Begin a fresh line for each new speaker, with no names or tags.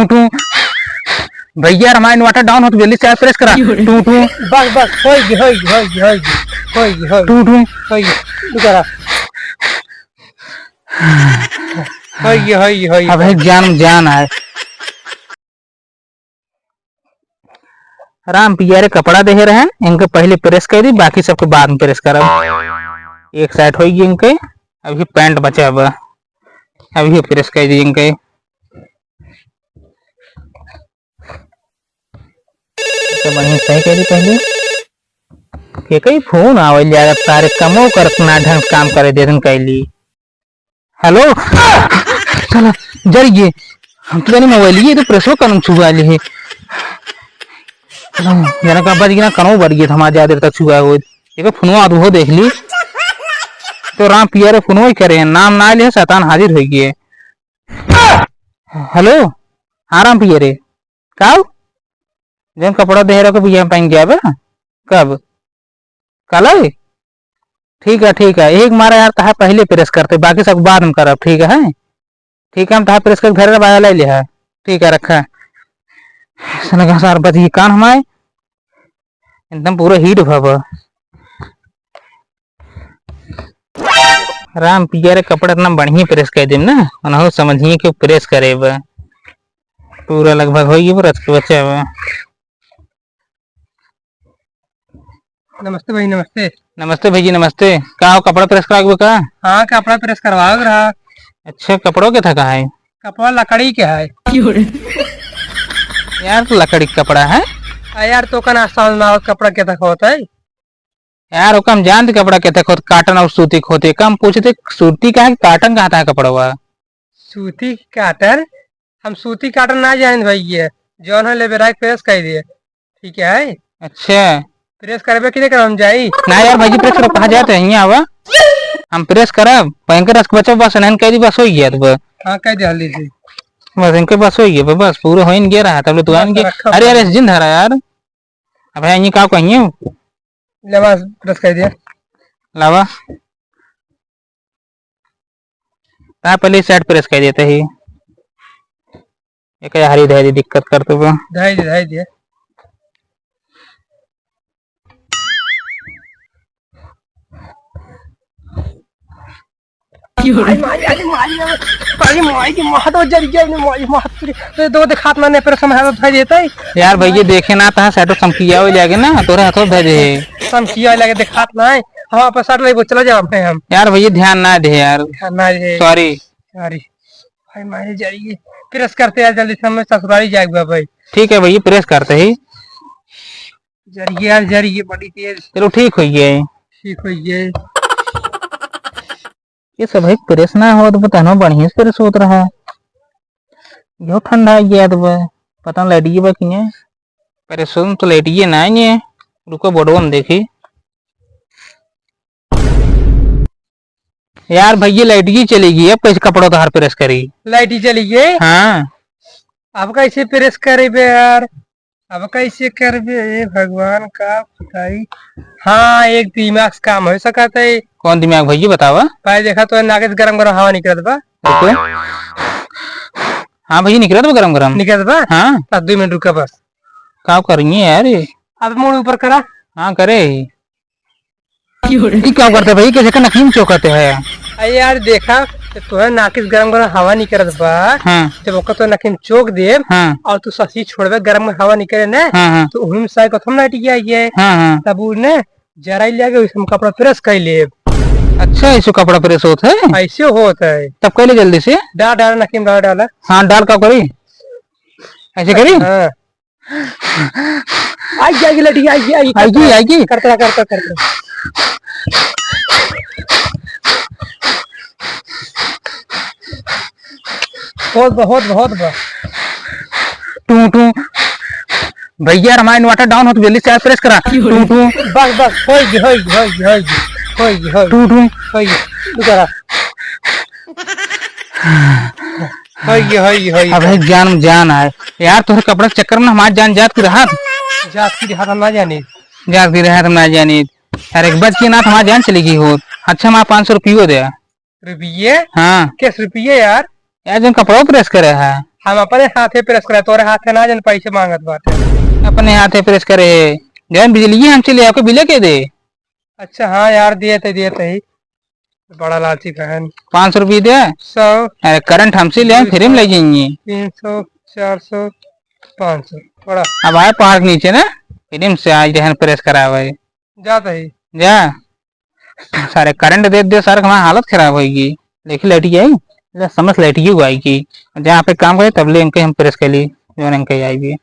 To भैया हमारा inverter down हो तो जल्दी से ऐप प्रेस करा। टू टू
बस बस होगी
टू टू
तू करा होगी
अब जान जान है। राम पियारे कपड़ा दे रहे हैं, इनके पहले प्रेस कर दी, बाकी सबके बाद में प्रेस करब। एक साइड होगी इनके, अभी पैंट बचा हुआ, अभी प्रेस कर दी इनके। तो बढ़िया सही कर दी पहले के कई फोन आवल जाएगा तारे कमो करना ढंग से काम करे दे कैली। हेलो चला जरिए हम तो मोबाइल ये तो प्रेसो करूँ छुआ ले है जना का बज गया कनो बढ़ गया हमारा ज्यादा देर तक छुआ हो। एक फोनवा हो देख ली तो राम पियारे फोनवा ही करे नाम ना ले शैतान हाजिर हो गए। हेलो हाँ राम पियारे काव जब कपड़ा दे रहा को भैया पहन गया बा कब कल है? ठीक है एक मारा यार तहा पहले प्रेस करते बाकी सब बाद में करब। ठीक है हम तहा प्रेस कर घर बाया ले लिया। ठीक है रखा सार बची कान हमारे एकदम पूरा हीट भव। राम पियारे कपड़ा इतना बढ़िया प्रेस कर दे ना उन्होंने समझिए कि प्रेस करे बा पूरा लगभग हो गई रच के बचा हुआ।
नमस्ते भाई
नमस्ते भाई जी नमस्ते। का कपड़ा प्रेस करा का?
हाँ कपड़ा प्रेस करवा रहा।
अच्छा कपड़ों के था है?
कपड़ा लकड़ी के है
यार तो लकड़ी का कपड़ा है
यार तो का नाश्ता कपड़ा के तक होता है
यार। हम जानते कपड़ा के तक काटन और सूती होते कम पूछते सूती का है काटन का आता है कपड़ा हुआ?
सूती काटन हम सूती काटन ना जान भाई ये जौन है ले प्रेस कर दिए। ठीक है
अच्छा
प्रेस करबे कि नहीं करम जाई
ना यार भाई प्रेस करो कहां जाते हैं यहां आवा हम प्रेस करब भयंकर रस बच्चा बस नहन कह दी बस हो गया। तो
हां कह दे जल्दी से
बस इनके बस हो गया बस पूरा होइन गया रहा तब तो आन के। अरे यार जिन धरा यार अब है ये का कहिए
ले बस प्रेस कर दिया
लावा ता पहले सेट प्रेस कर देते ही एक हरी धारी दिक्कत करते हुए
धाई दे दो दिखात मैंने फिर समय भेज देता है
यार भैया देखे ना था सेटो समकिया हो जाएगा ना तोरे हाथों भेजे
समकिया लगे दिखात ना है हम पर साथ ले चला जाओ अपने हम
यार भैया ध्यान ना दे यार सॉरी
भाई मारे जाइए प्रेस करते यार जल्दी से हमें ससुराली जाएगा भाई।
ठीक है भैया प्रेस करते ही
जरिए बड़ी तेज
चलो ठीक हो गया ये सब है प्रेस ना हो तो बताना बढ़िया से प्रेस होता रहा यो ठंडा गया तो पता लेटिए बा कि प्रेस तो लेटिए ना ये रुको बोर्डो में देखी यार भैया लाइट ही चली गई अब कैसे कपड़ों तो हर प्रेस करी
लाइट ही चली गई।
हाँ
अब कैसे प्रेस करे यार अब कैसे कर भगवान का बताई। हाँ एक दिमाग काम हो सकता है।
कौन दिमाग भैया बतावा
भाई देखा तो नाके गरम हवा निकलत बा।
हाँ भैया निकलत बा
हाँ 2 मिनट रुका बस
क्या करेंगे यार
अब मुड़ ऊपर करा।
हाँ करे क्या करते भाई कैसे का नकीम चौकते है
अरे यार देखा तो है नाकिस गरम हवा निकलत बा।
हाँ।
जब ओका तो नकीम चौक दे
हाँ।
और तू ससी छोड़बे गरम हवा निकले ना।
हाँ।
तो उहिम साई कथम लाइट गया ये तब ने जराई ले उसमें कपड़ा प्रेस कर ले।
अच्छा ऐसे कपड़ा प्रेस होता है
ऐसे होता है तब
पहले जल्दी से
डाल नकीम डाला।
हाँ डाल का करी ऐसे करी
आई जाएगी लड़ी आएगी करते बहुत
टू भैया हमारा इन्वर्टर डाउन हो तो जल्दी से प्रेस करा। टू
बस होगी
टू
करा होगी
अब जान है यार तुम्हारे कपड़े के चक्कर में हमारी जान जात की रहा
हम ना जाने
जात की रहा ना जानी यार एक बज की ना हमारी जान चली गई हो। अच्छा हमारा 500 रुपये दे
रुपये।
हाँ
किस रुपये यार
जब कपड़ों प्रेस करे है
हम अपने हाथे प्रेस करे, तोरे हाथे ना जन पैसे मांगत बाटे।
अपने हाथे प्रेस करे है जौन बिजली हमसे ले आके बिले के दे।
अच्छा हाँ यार, दिए थे बड़ा लालची बहन।
500 रुपये दे।
100,
अरे करंट हमसे ले आए फ्री में ले जाएंगे।
300, 400, 500 बड़ा।
अब आए पहाड़ के नीचे ना फ्री में से आज रहन प्रेस करा हुआ है।
जाता ही
जा सारे करंट दे दे सारे हमारी हालत खराब होगी। देखी लटी आई समझ लटी हुआ आएगी जहाँ पे काम करे तब ले इनके हम प्रेस कर ली जो इनके आएगी।